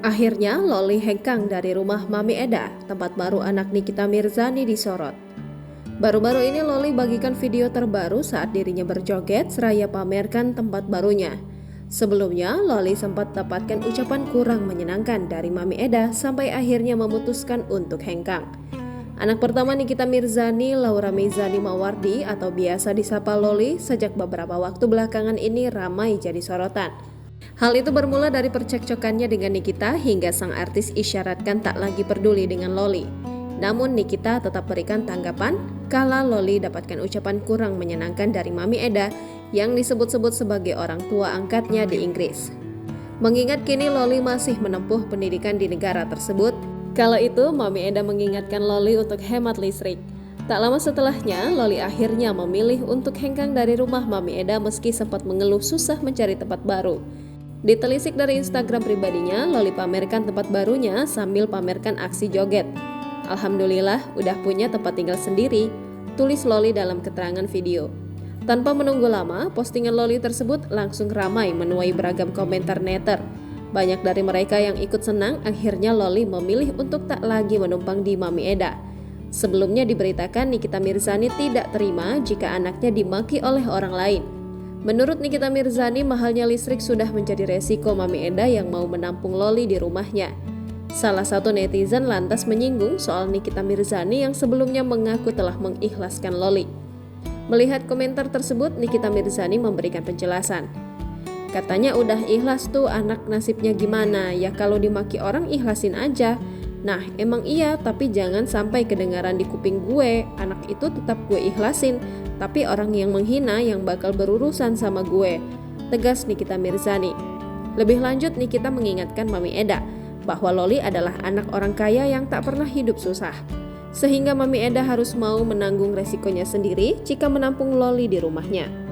Akhirnya, Loli hengkang dari rumah Mami Eda, tempat baru anak Nikita Mirzani disorot. Baru-baru ini Loli bagikan video terbaru saat dirinya berjoget seraya pamerkan tempat barunya. Sebelumnya, Loli sempat dapatkan ucapan kurang menyenangkan dari Mami Eda sampai akhirnya memutuskan untuk hengkang. Anak pertama Nikita Mirzani, Laura Meizani Mawardi atau biasa disapa Loli, sejak beberapa waktu belakangan ini ramai jadi sorotan. Hal itu bermula dari percekcokannya dengan Nikita hingga sang artis isyaratkan tak lagi peduli dengan Loli. Namun Nikita tetap berikan tanggapan kala Loli dapatkan ucapan kurang menyenangkan dari Mami Eda yang disebut-sebut sebagai orang tua angkatnya di Inggris. Mengingat kini Loli masih menempuh pendidikan di negara tersebut, kala itu Mami Eda mengingatkan Loli untuk hemat listrik. Tak lama setelahnya, Loli akhirnya memilih untuk hengkang dari rumah Mami Eda meski sempat mengeluh susah mencari tempat baru. Ditelisik dari Instagram pribadinya, Loli pamerkan tempat barunya sambil pamerkan aksi joget. Alhamdulillah udah punya tempat tinggal sendiri, tulis Loli dalam keterangan video. Tanpa menunggu lama, postingan Loli tersebut langsung ramai menuai beragam komentar netter. Banyak dari mereka yang ikut senang akhirnya Loli memilih untuk tak lagi menumpang di Mami Eda. Sebelumnya diberitakan Nikita Mirzani tidak terima jika anaknya dimaki oleh orang lain. Menurut Nikita Mirzani, mahalnya listrik sudah menjadi resiko Mami Eda yang mau menampung Loli di rumahnya. Salah satu netizen lantas menyinggung soal Nikita Mirzani yang sebelumnya mengaku telah mengikhlaskan Loli. Melihat komentar tersebut, Nikita Mirzani memberikan penjelasan. Katanya udah ikhlas tuh anak, nasibnya gimana? Ya kalau dimaki orang ikhlasin aja. Nah emang iya, tapi jangan sampai kedengaran di kuping gue. Anak itu tetap gue ikhlasin, tapi orang yang menghina yang bakal berurusan sama gue, tegas Nikita Mirzani. Lebih lanjut, Nikita mengingatkan Mami Eda bahwa Loli adalah anak orang kaya yang tak pernah hidup susah, sehingga Mami Eda harus mau menanggung resikonya sendiri jika menampung Loli di rumahnya.